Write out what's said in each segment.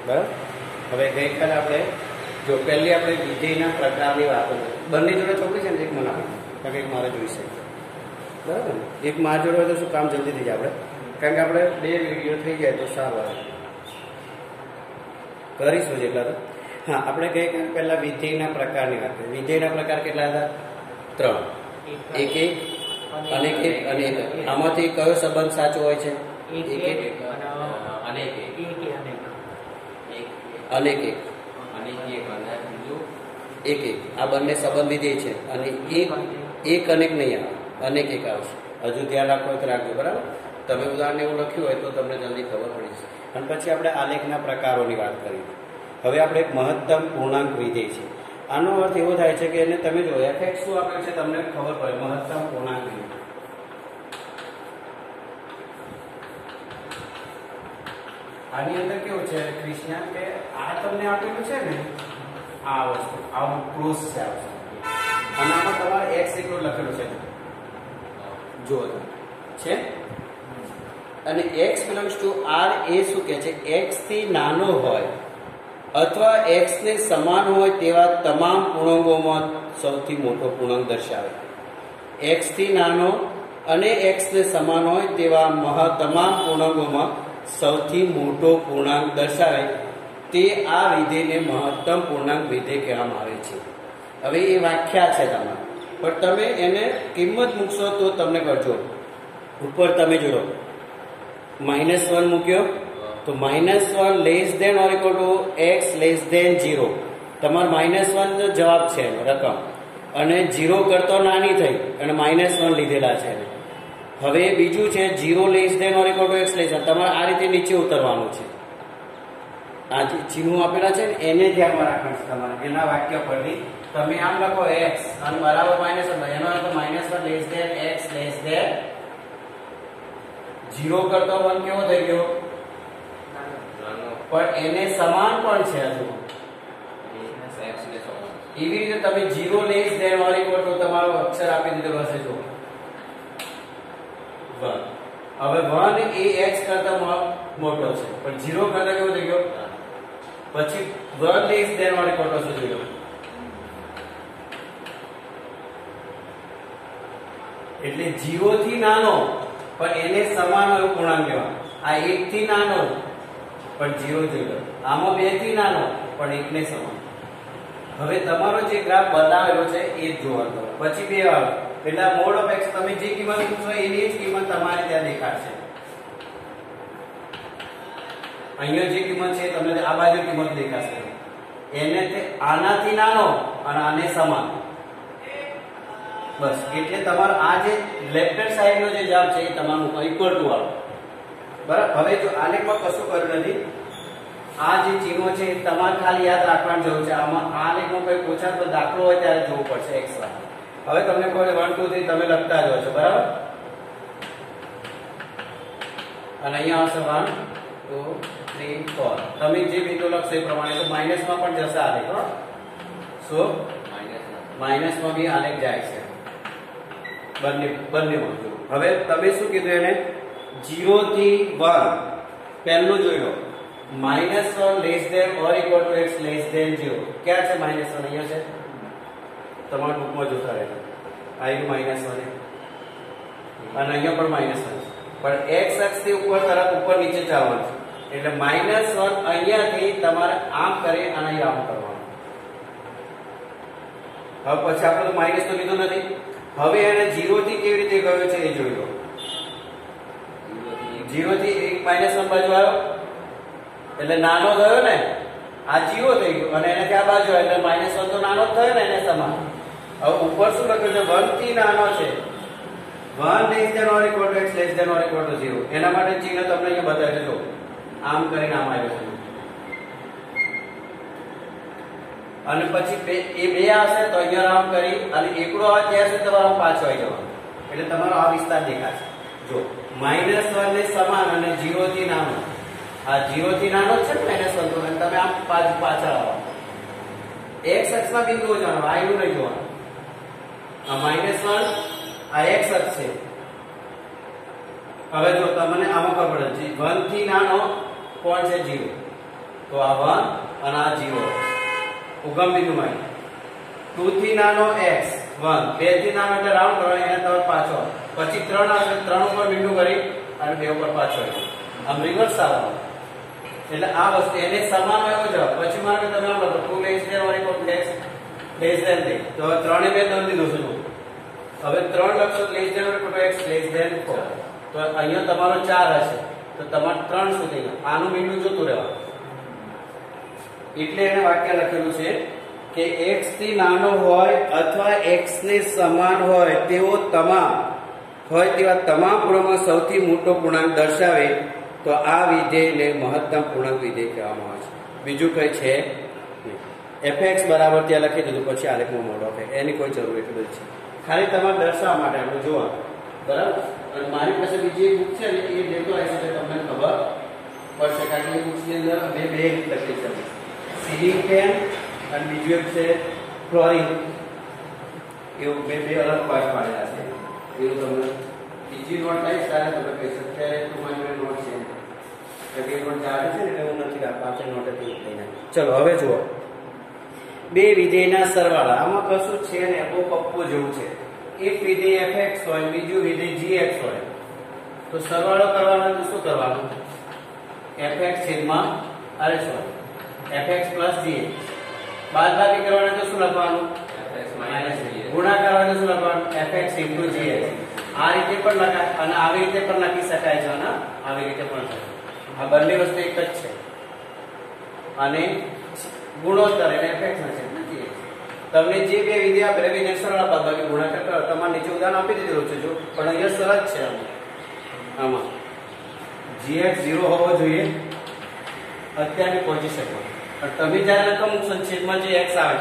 બરાબર. હવે ગઈકાલે આપણે જો પહેલી આપણે વિધેયના પ્રકારની વાતો બંને જોડે ચોપડી છે ને એક મને આપી કારણ કે એક મારે જોઈશે બરાબર ને. એક મારા જોડે હોય તો શું કામ જલ્દી થઈ જાય આપણે કારણ કે આપણે 2 વિડીયો થઈ જાય તો સારું આવે કરીશું જેટલા તો. હા આપણે ગઈકાલે પહેલા વિધેયના પ્રકારની વાત કરી. વિધેયના પ્રકાર કેટલા હતા? 3. એક અનેક અને એક. આમાંથી કયો સંબંધ સાચો હોય છે? અનેક એક. આ બંને સંબંધ વિધેય છે અને એક અનેક નહીં આવે, અનેક એક આવશે. હજુ ધ્યાન રાખવું હોય તો રાખજો બરાબર. તમે ઉદાહરણ એવું લખ્યું હોય તો તમને જલ્દી ખબર પડી જશે. અને પછી આપણે આલેખના પ્રકારોની વાત કરી. હવે આપણે એક મહત્તમ પૂર્ણાંક વિધેય છે. આનો અર્થ એવો થાય છે કે એને તમે જો fx શું આપ્યું છે તમને ખબર પડે. મહત્તમ પૂર્ણાંક વિધેય આની અંદર કેવું છે કૃષ્ણ કે આ તમને આપેલું છે ને આ વસ્તુ આવું ક્લોઝ છે આ વસ્તુ અને આમાં તમારે x એકલું લખેલું છે જો છે અને x belongs to r એ શું કહે છે x થી નાનો હોય અથવા x ને સમાન હોય તેવા તમામ પૂર્ણાંકોમાં સૌથી મોટો પૂર્ણાંક દર્શાવે. x થી નાનો અને x ને સમાન હોય તેવા તમામ પૂર્ણાંકોમાં સૌથી મોટો પૂર્ણાંક દર્શાવે તે આ વિધેયને મહત્તમ પૂર્ણાંક વિધેય કહેવામાં આવે છે. હવે એ વ્યાખ્યા છે તમારે પણ તમે એને કિંમત મૂકશો તો તમને કરજો. ઉપર તમે જોડો -1 મૂક્યો તો -1 less than or equal to x less than 0. તમારો -1 જવાબ છે રકમ અને 0 કરતો નાની થઈ અને -1 લીધેલા છે. હવે બીજું છે 0 less than or equal to x less. તમારે આ રીતે નીચે ઉતરવાનું છે. આ જે ચિહ્નો આપેલા છે ને એને ધ્યાનમાં રાખવાનું છે તમારે. એના વાક્ય પરથી તમે આમ લખો x અને બરાબર -1 એનો અર્થ -1 less than x less than 0 કરતો 1 કેવો થઈ ગયો? પણ એને સમાન પણ છે હજુ. એવી રીતે તમે 0 less than or equal to તમારો અક્ષર આપી દીધો હશે જો 1. હવે 1 એ x કરતા મોટો છે પણ 0 કરતા કેવો થઈ ગયો? પછી 1 less than or equal to શું થઈ ગયો? એટલે 0 થી નાનો પણ એને સમાન હોય પૂર્ણાંક લેવાનો. આ 1 થી નાનો પણ 0 0. આમાં 2 થી નાનો પણ 1 ને સમાન. હવે તમારો જે ગ્રાફ બનાવેલો છે એ જ જોવાનો. પછી 2 આવે એટલે મોડ ઓફ x તમે જે કિંમત મૂકશો એની જ કિંમત તમારે ત્યાં દેખાશે. અહીંયા જે કિંમત છે તમને આ બાજુ કિંમત દેખાશે. એને આનાથી નાનો અને આને સમાન. બસ એટલે તમારો આ જે લેફ્ટ હેન્ડ સાઈડ નો જે જવાબ છે એ તમારું ઇક્વલ ટુ આવે. બરાબર. હવે જો આલેખમાં કશું કર્યું નથી. આ જે ચિહ્નો છે તમારે ખાલી યાદ રાખવાની જરૂર છે. આમાં આ લેખમાં કોઈ પૂછાતો દાખલો હોય ત્યારે જોવું પડશે એક્સ્ટ્રા. હવે તમને કોઈ 1 2 3 તમે લખતા જ છો બરાબર. અને અહીંયા આવશે 1 2 3 4. તમે જે બિંદુ લખશો એ પ્રમાણે તો માઇનસમાં પણ જશે આલેખ. સો માઇનસમાં બી આલેખ જાય છે બંનેમાં. હવે તમે શું કીધું એને 0 થી 1 પહેલું જોઈ લો. -1 less than or equal to x less than 0. ક્યાં છે -1? અહીંયા છે તમારા બુકમાં જોતા રહેજો. આ એક -1 અને અહીંયા પણ -1 પણ x અક્ષથી ઉપર તરફ ઉપર નીચે ચાલવાનું છે. એટલે -1 અહીંયાથી તમારે આમ કરી અને અહીં આમ કરવાનું. હવે પછી આપણે માઇનસ તો લીધો નથી. હવે એને 0 થી કેવી રીતે ગયો છે એ જોઈ લો. 0 થી એક -1 બાજુ આવ્યો એટલે નાનો થયો ને. આ 0 થઈ ગયો અને એને ત્યાં બાજુ એટલે -1 તો નાનો જ થયો ને એને સમાન. હવે ઉપર શું લખ્યું છે? 1 થી નાનો છે. 1 less than or equal to x less than or equal to 0. એના માટે ચિહ્ન તમને અહીંયા બતાવી દો. આમ કરીને આમ આવ્યો છે અને પછી એ 2 આવશે તો અહીંયા આમ કરી અને એકડો આવે ત્યાં સુધી તમારે પાછો આવી જવાનો. એટલે તમારો આ વિસ્તાર દેખાશે. જો -1 ને સમાન અને 0 થી નાનો. આ 0 થી નાનો છે ને -1 તો તમે આમ પાછળ આવો. x અક્ષમાં બિંદુઓ જોવાનો, y નું નહીં જોવાનું. આ -1 આ x અક્ષ છે. હવે જો તમને આમાં ખબર છે 1 થી નાનો કોણ છે? 0. તો આ 1 અને આ 0 ઉગમ બિંદુમાં 2 થી નાનો x 1 2 થી નાનો એટલે રાઉન્ડ કરવાનો એને તરફ પાછો પછી 3 આવે 3 ઉપર બિંદુ કરી અને 2 ઉપર પાછો આમ રિવર્સ આવવાનું એટલે આ વસ્તુ એને સમાન એવો જવાબ પછી મારે તમે આમ લખો 2 less than or equal less than 3 તો 3 ને 2 દોરી દીધું છું હવે 3 લખશો less than or equal x less than 4 તો અહીંયા તમારો 4 હશે તો તમારે 3 સુધી આનું બિંદુ જોતું રહેવાનું એટલે એને વાક્ય લખેલું છે કે x થી નાનો હોય અથવા x ને સમાન હોય તેવો તમામ હોય તેવા તમામ પૂર્ણાંકમાં સૌથી મોટો પૂર્ણાંક દર્શાવે તો આ વિધેયને મહત્તમ પૂર્ણાંક વિધેય કહેવામાં આવે છે બીજું કઈ છે fx બરાબર ત્યાં લખી દીધું પછી આલેખમાં મોડ ઓફ એની કોઈ જરૂર એટલું જ છે ખાલી તમારે દર્શાવવા માટે આપણે જોવા બરાબર અને મારી પાસે બીજી એક બુક છે ને એ લેતો આવી છે તમને ખબર પડશે કારણ કે એ બુકની અંદર અમે બે રીત લખી છે સીલિંગ ફેન અને બીજું એક છે ફ્લોરિંગ એવું બે અલગ પાર્ટ પાડેલા છે એવું તમને બીજી નોટ લઈશ ત્યારે તમે કહી શકો કે તમારી નોટ છે કે નોટ ચાલે છે એટલે હું નથી આ પાંચે નોટ હતી લઈને ચલો હવે જુઓ બે વિધેયના સરવાળા આમાં કશું છે ને બહુ પપ્પો જેવું છે એક વિધેય fx હોય બીજું વિધેય gx હોય તો સરવાળો કરવાનો તો શું કરવાનું fx છેદમાં rs હોય fx plus gx બાદબાકી કરવાનો તો શું લખવાનું fx minus gx ગુણાકાર કરવાનો શું લખવાનું fx into gx આ રીતે પણ લખાય અને આવી રીતે પણ લખી શકાય છે ને આવી રીતે પણ આ બંને વસ્તુ એક જ છે અને ગુણોત્તર એટલે fx ના છે તમને જે બે વિધેય આપે બે સરળ બાદબાકી ગુણાકાર કરો તમારે નીચે ઉદાહરણ આપી દીધેલું છે જો પણ અહીંયા સરળ છે આમાં gx 0 હોવો જોઈએ અત્યારની પોઝિશનમાં પણ તમે જ્યારે રકમ સંક્ષેપમાં જે x આવે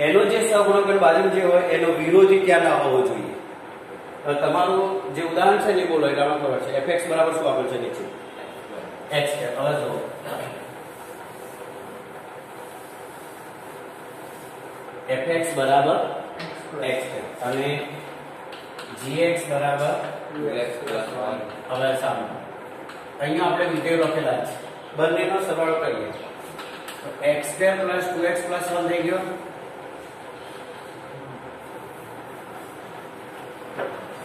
એનો જે સહગુણક બાજુ જે હોય એનો વિરોધી ત્યાં ના હોવો જોઈએ તમારું જે ઉદાહરણ છે ને બોલો એટલે આમાં ખબર છે fx બરાબર શું આપેલ છે નીચે x છે હવે જો fx બરાબર x છે અને gx બરાબર 2x+1 હવે સામે અહીંયા આપણે વિધેય લખેલા છે બંનેનો સરવાળો કરીએ તો x2 + 2x+1 થઈ ગયો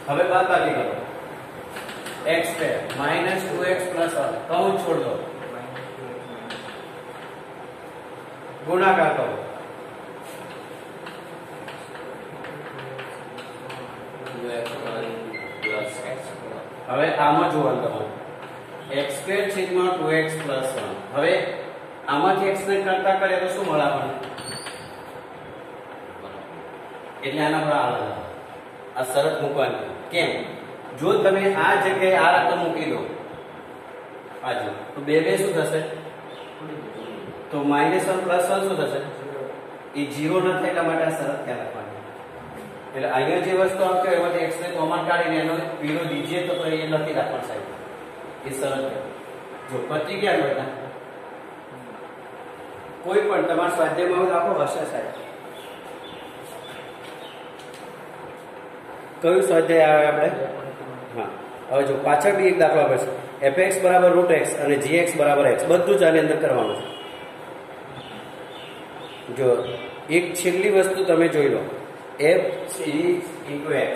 હવે બાદબાકી કરો x2 - 2x+1 કૌંસ છોડ દો ગુણાકાર કરો હવે આમાં જોવાનું તમારે x2 છેદમાં 2x+1 હવે આમાંથી x ને કરતા કરીએ તો શું મળે આપણને એટલે આના પર આ શરત મૂકવાની કેમ જો તમે આ જગ્યાએ આ રકમ મૂકી દો આજે તો બે બે શું થશે તો -1 + 1 શું થશે એ 0 ન થાય એટલા માટે આ શરત ક્યાં લખવાની એટલે અહીંયા જે વસ્તુ આવશે એમાંથી x ને કોમન કાઢીને એનો વિરોધી જે તો એ લખી રાખવાનું સાહેબ એ શરત જો પતી ગયા બેટા કોઈ પણ તમારા સ્વાધ્યાયમાં રાખો હશે સાહેબ કયું સ્વાધ્યાય આવે આપણે હા હવે જો પાછળ બી એક દાખલો આપે છે fx = √x અને gx = x બધું જ આની અંદર કરવાનું છે જો એક છેલ્લી વસ્તુ તમે જોઈ લો f series into x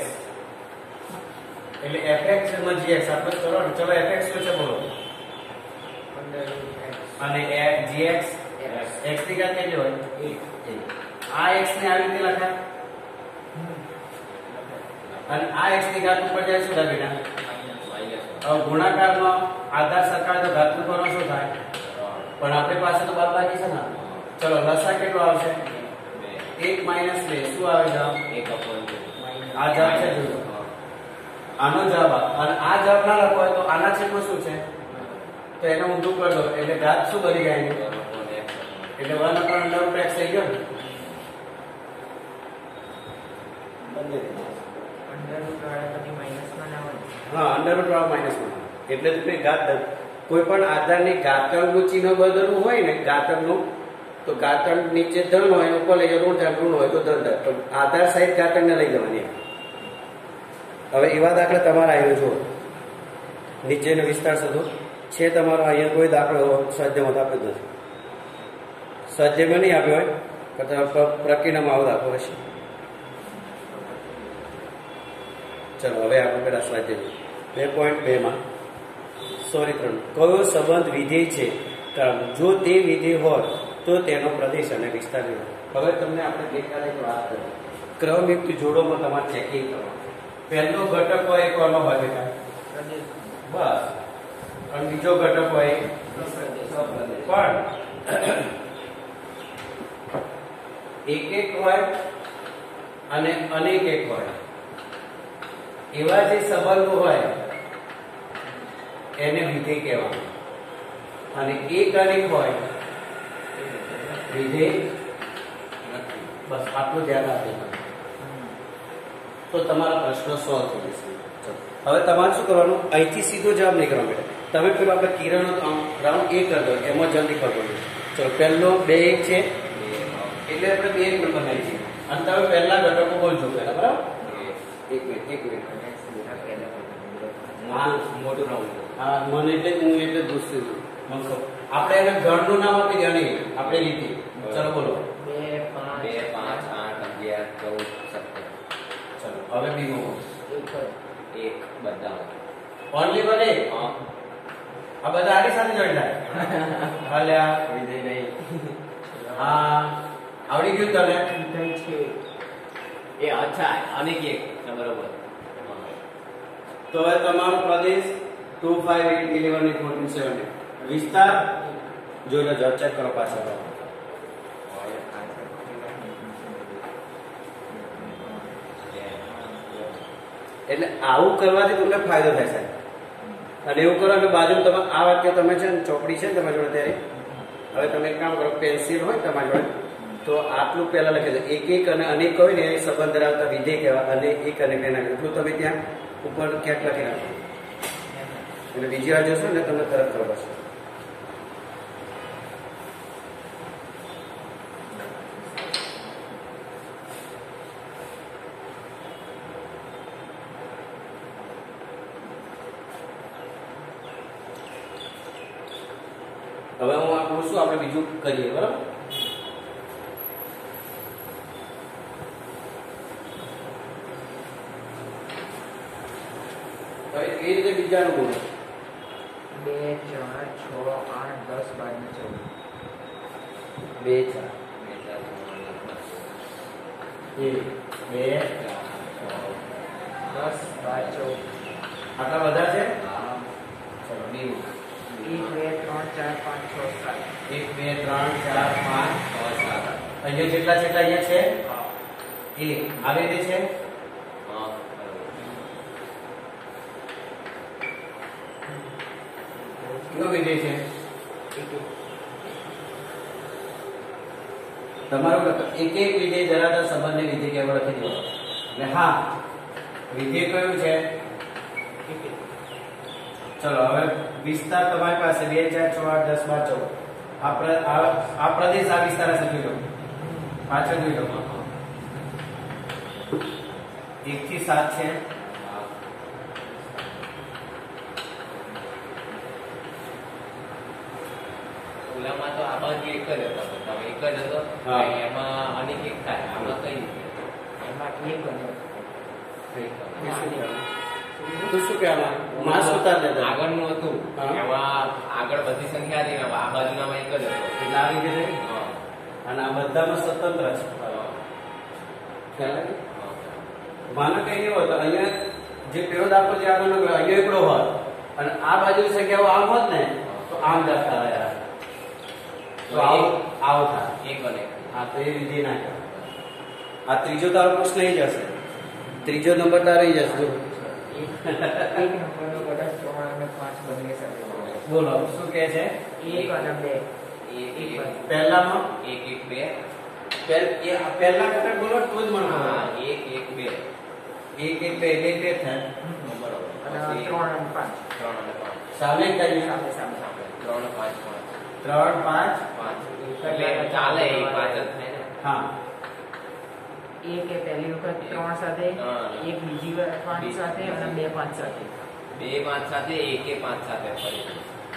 એટલે fx માં gx આપણે ચલો fx શું છે બોલો અને gx x ની ઘાત કેટલી હોય 1 આ x ને આવી રીતે લખાય અને આ x ની ઘાત ઉપર જાય શું થાય બેટા હવે ગુણાકારમાં આધાર સરખા તો ઘાત ઉપર શું થાય પણ આપણી પાસે તો બાદબાકી છે ને ચલો લસા કેટલો આવશે 1 - 2 શું આવે જવાબ 1/2 આ જવાબ છે જો આનો જવાબ અને આ જવાબ ના લખો તો આના છેદમાં શું છે તો એને ઊંધું કરી દો એટલે ઘાત શું બની જાય એટલે 1/√x થઈ ગયો ને હા √- એટલે તમે ઘાત કોઈ પણ આધારની ઘાતાંકનું ચિહ્ન બદલવું હોય ને ઘાતાંકનું તો ઘાતાંક નીચે ધન હોય ઉપર લઈ ઋણ થાય ઋણ હોય તો ધન થાય તો આધાર સહિત ઘાતાંકને લઈ જવાની હવે એવા દાખલા તમારે આવ્યો છો નીચેનો વિસ્તાર શોધો છે તમારો અહીંયા કોઈ દાખલો સ્વાધ્યાયમાં તો આપ્યો જ નથી. સ્વાધ્યાયમાં નહીં આપ્યો હોય તો પ્રક્રિયામાં આવો દાખલો હશે. ચલો હવે આપણે પેલા સ્વાધ્યાય 2.2 સોરી 3 કયો સંબંધ વિધેય છે જો તે વિધેય હોય તો તેનો પ્રદેશ અને વિસ્તાર લેવો. હવે તમને આપણે ગઈકાલે એક વાત કરી ક્રમયુક્ત જોડોમાં તમારે ચેકિંગ કરવાનું. પહેલો ઘટક હોય એ કોનો હોય બેટા? બસ. અને બીજો ઘટક હોય પણ એક એક હોય અને અનેક એક હોય. એવા જે સંબંધો હોય એને વિધેય કહેવાનું અને એક અનેક હોય વિધેય નથી. બસ આટલું ધ્યાન આપીને તો તમારા પ્રશ્ન સોલ્વ થઈ જશે. હવે તમારે શું કરવાનું? અહીંથી સીધો જવાબ નહીં કરવાનો બેટા. તમે પેલું આપણે કિરણ રાઉન્ડ એ કરી દો, એમાં જલ્દી કરવાનું. ચલો પહેલો 2 1 છે એટલે આપણે 2 1 નંબર લઈએ છીએ અને તમે પહેલા ઘટકો બોલજો પહેલા, બરાબર? એક મિનિટ હા મોટું રાઉન્ડ. હા મને એટલે હું એટલે પૂછું છું. આપણે એને ગણનું નામ આપી જાણીએ આપણે રીતે. ચલો બોલો. 2 5 8 11 14 17. ચલો હવે બીજો એક બધા ઓનલી બને. આ બધા આની સાથે જોઈન્ટ થાય. હાલ્યા વિધેય નહીં. હા આવડી ગયું તને? છે એ અચ્છા અનેક એક બરોબર. તો હવે તમારો પ્રદેશ 2 5 8 11 14 17 વિસ્તાર જોઈ લો, જવાબ ચેક કરો પાછળ. એટલે આવું કરવાથી તમને ફાયદો થાય સાહેબ. અને એવું કરો કે બાજુ તમે આ વાક્ય તમે છે ને ચોપડી છે ને તમારી જોડે ત્યારે હવે તમે એક કામ કરો, પેન્સિલ હોય તમારી જોડે તો આટલું પહેલા લખી દો. એક એક અને અનેક હોય ને એ સંબંધ ધરાવતા વિધેય કહેવાય અને એક અને એના એટલું તમે ત્યાં ઉપર ક્યાંક લખી નાખો એટલે બીજી વાર જોશો ને તમને તરત ખબર પડશે. હવે હું આ પૂછું, આપણે બીજું કરીએ, બરાબર? હવે એ રીતે બીજાનું બોલો. 2 4 6 8 10 12 14. 2 4 1 2 10 12 14. આટલા બધા છે. ચલો બીજું 1 2 3 4 5 6 7. 1 2 3 4 5 6 7. અહીંયા જેટલા જેટલા અહીંયા છે એ આવી રીતે છે. કયો વિધેય છે તમારું? એક એક વિધેય ધરાવતા સંબંધને વિધેય કેવળ લખી દો. એટલે હા વિધેય કયું છે? ચલો હવે વિસ્તાર તમારી પાસે 2 4 6 8 10 12 14. આ પ્રદેશ આ વિસ્તાર હશે, જોઈ લો પાછળ જોઈ લો. 1 થી 7 છે. ઓલામાં તો આ બાજુ એક જ હતો, તમે એક જ હતો. હા. એમાં અનેક એક થાય. આમાં કઈ રીતે? એમાં એક બન્યો. તું શું કહેવા માસ ઉતાર દેતો આગળનું હતું હા. એમાં આગળ બધી સંખ્યા હતી ને આ બાજુનામાં એક જ હતો. એટલે આવી રીતે હા. અને આ બધામાં સ્વતંત્ર છે. ખ્યાલ આવે? માનો કઈ નહીં હોત અહીંયા જે પેલો દાખલો જે આગળનો અહીંયા એકડો હોત અને આ બાજુ સંખ્યાઓ આમ હોત ને તો આમ જતા રહ્યા તો આવો થાય. એક અને એક. હા તો એ વિધિ ના કહેવાય. આ ત્રીજો તારો પ્રશ્ન એ જશે. ત્રીજો નંબર તારે એ જશે. એક નંબરનો કદાચ 3 અને 5 બંને સાથે બોલો શું કહે છે? 1 અને 2. એક પહેલામાં 1 1 2. પહેલા ઘટક બોલો તો જ મને હા, ખબર. 1 1 2. 1 1 2 2 થાય. બરોબર. અને 3 અને 5. 3 અને 5. સામે કઈ સામે સામે સામે 3 5 5. 3 5 5 એટલે ચાલે એ 5 જ થાય ને. હા એક એ પહેલી વખત 3 સાથે, એક બીજી વાર 5 સાથે અને 2 5 સાથે. 2 5 સાથે, 1 5 સાથે ફરી.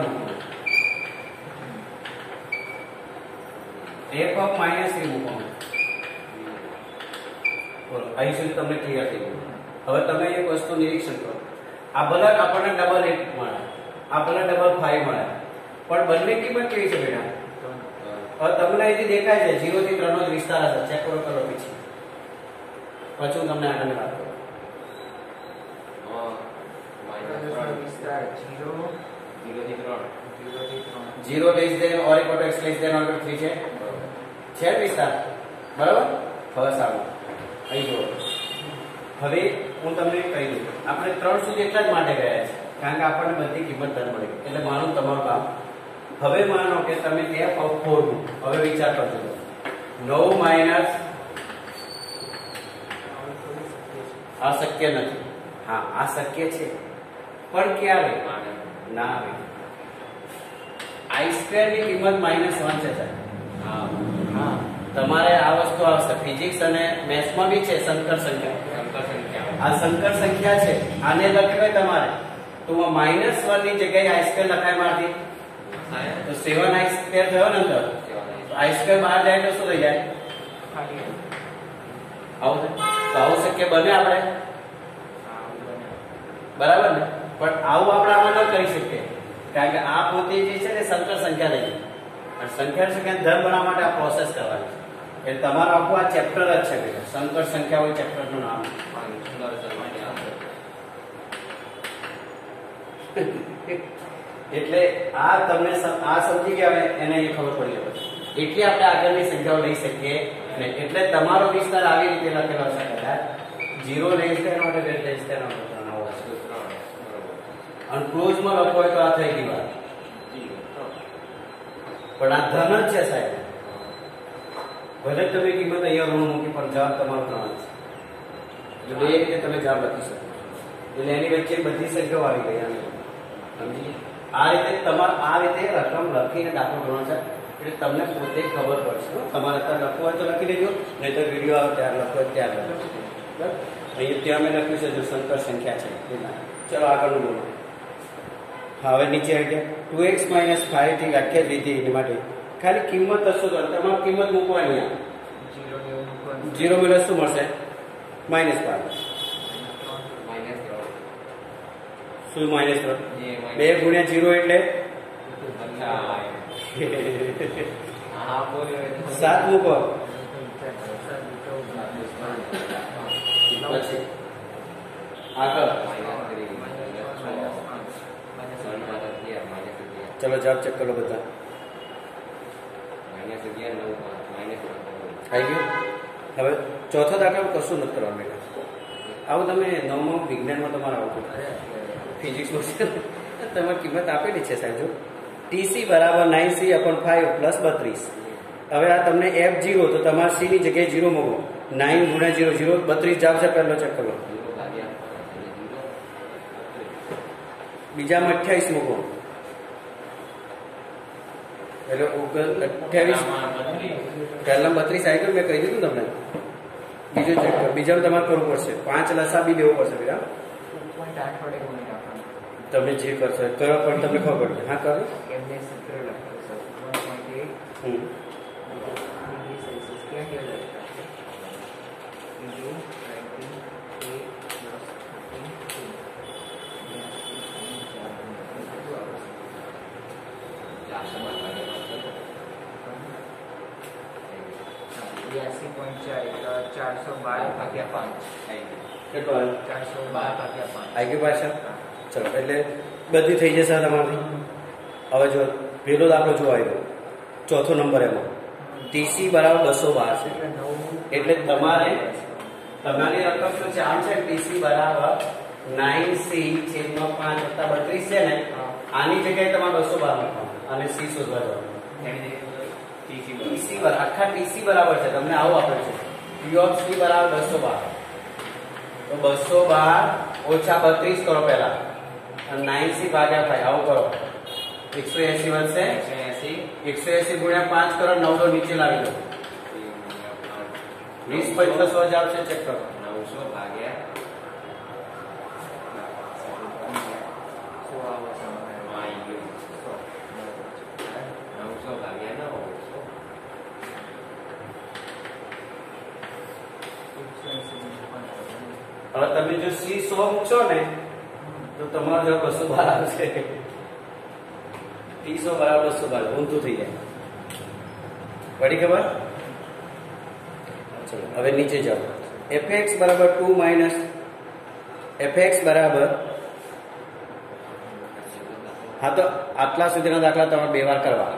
3 મૂકો. f ઓફ -3 મૂકો. બોલો અહીં સુધી તમને ક્લિયર થઈ ગયું. હવે તમે એક વસ્તુ નિરીક્ષણ કરો. આ ભલે આપણને ડબલ 8 મળે, આ ભલે ડબલ 5 મળે, પણ બંને કિંમત કેવી છે બેટા? હવે તમને અહીંથી દેખાય છે 0 થી 3 નો જ વિસ્તાર હશે. ચેક કરો પછી હું તમને આગળની વાત કરું. વિસ્તાર 0 થી 3 0 less than or equal to x less than or equal to 3 છે વિસ્તાર, બરાબર. હવે સારું અહીં જુઓ. હવે હું તમને કહી દઉં, આપણે 3 સુધી એટલા જ માટે ગયા છે કારણ કે આપણને બધી કિંમત ધન મળી ગઈ એટલે માનું તમારું કામ. હવે માનો કે તમે f ઓફ 4 નું હવે વિચાર કરજો. 9 માઇનસ આ શક્ય નથી. હા આ શક્ય છે પણ ક્યારે ના આવે. i² ની કિંમત -1 છે સાહેબ. હા તમારે આ વસ્તુ આવશે. ફિઝિક્સ અને મેથ્સમાં બી છે સંકર સંખ્યા. આ સંકર સંખ્યા છે. આને લખવાય તમારે તો -1 ની જગ્યાએ i² લખાય મારથી તો 7i² થયો ને અંદર. i² બહાર જાય તો શું થઈ જાય? આવું તો આવું શક્ય બને આપણે, બરાબર ને? પણ આવું આપણે આમાં ન કરી શકીએ કારણ કે આ પોતે જે છે ને સંકર સંખ્યા લઈ ગઈ અને સંખ્યા ધન બનાવવા માટે આ પ્રોસેસ કરવાની છે. એટલે તમારું આખું આ ચેપ્ટર જ છે બેટા. સંકર સંખ્યા હોય ચેપ્ટરનું નામ. એટલે આ તમને આ સમજી ગયા એને એ ખબર પડી જાય એટલે આપણે આગળની સંખ્યાઓ લઈ શકીએ ને. એટલે તમારો વિસ્તાર આવી રીતે લખેલો છે કદાચ 0 less than or less than or અને ક્લોઝમાં લખો હોય તો આ થઈ ગઈ વાત. પણ આ ધન જ છે સાહેબ. ભલે તમે કિંમત અહીંયા ઋણ મૂકી પણ જવાબ તમારો 3 છે. એટલે બે રીતે તમે જવાબ લખી શકો. એટલે એની વચ્ચે બધી સંખ્યાઓ આવી ગઈ. સમજી? આ રીતે તમારે આ રીતે રકમ લખીને દાખલો ગણવાનો છે એટલે તમને પોતે ખબર પડશે. તમારે અત્યારે લખવું હોય તો લખી લેજો, નહીં તો વિડીયો આવે ત્યારે લખો ત્યારે લખો. બરાબર? અહીંયા ત્યાં મેં લખ્યું છે જો સંકર સંખ્યા છે. ચલો આગળનું બોલો. હવે નીચે આવી ગયા 2x - 5 થી વ્યાખ્યા લીધી એની માટે ખાલી કિંમત હશો તો તમારે કિંમત મૂકવાની. 0 મિલે શું મળશે? -5. શું -3? 2 ગુણ્યા 0 એટલે 7 મૂકો. પછી આગળ ચલો જવાબ ચેક કરો બધા. આવી ગયું. હવે ચોથો દાખલો કશું નથી કરવાનું બેટા. આવું તમે 9મા વિજ્ઞાનમાં તમારે આવતું ફિઝિક્સમાં તમારી કિંમત આપેલી છે સાહેબ. જો TC બરાબર 9c/5 + 32. હવે આ તમને F0 તો તમારે C ની જગ્યાએ 0 મૂકો. 9 ગુણ્યા 0 0 32 જવાબ છે. પહેલો ચેક કરો. બીજામાં 28 મૂકો એટલે 28. પહેલા 32 આવી ગયું મેં કહી દીધું તમને. બીજું ચેક કરો. બીજામાં તમારે કરવું પડશે. 5 લસા બી દેવો પડશે બેટા. તમે જે કરશો કરો પણ તમને ખબર પડે. હા કરો. ચલો એટલે બધી થઈ જશે તમારી. હવે જો પેલો દાખલો જો આવ્યો ચોથો નંબર એમાં TC બરાબર 212 છે એટલે તમારે તમારી રકમ શું છે? આમ છે TC બરાબર 9c/5 + 32 છે ને. આની જગ્યાએ તમારે 212 લખવાનું અને c શોધવા જવાનું. TC આખા TC બરાબર છે તમને આવું આપે છે P of C બરાબર 212. તો 212 ઓછા 32 કરો પહેલા અને 9c/5 આવું કરો 180 બનશે. 180 ગુણ્યા 5 કરો 9 તો નીચે લાવી દો. 20 + 100 જવાબ છે. ચેક કરો. 900 ભાગ્યા 900. હવે તમે જો C 100 મૂકશો ને તો તમારો જવાબ 212 આવશે. T 100 બરાબર 212 ઊંધું થઈ જાય. પડી ખબર? ચલો હવે નીચે જાઓ. fx બરાબર 2 માઇનસ fx બરાબર, હા તો આટલા સુધીના દાખલા તમારે 2 વાર કરવા.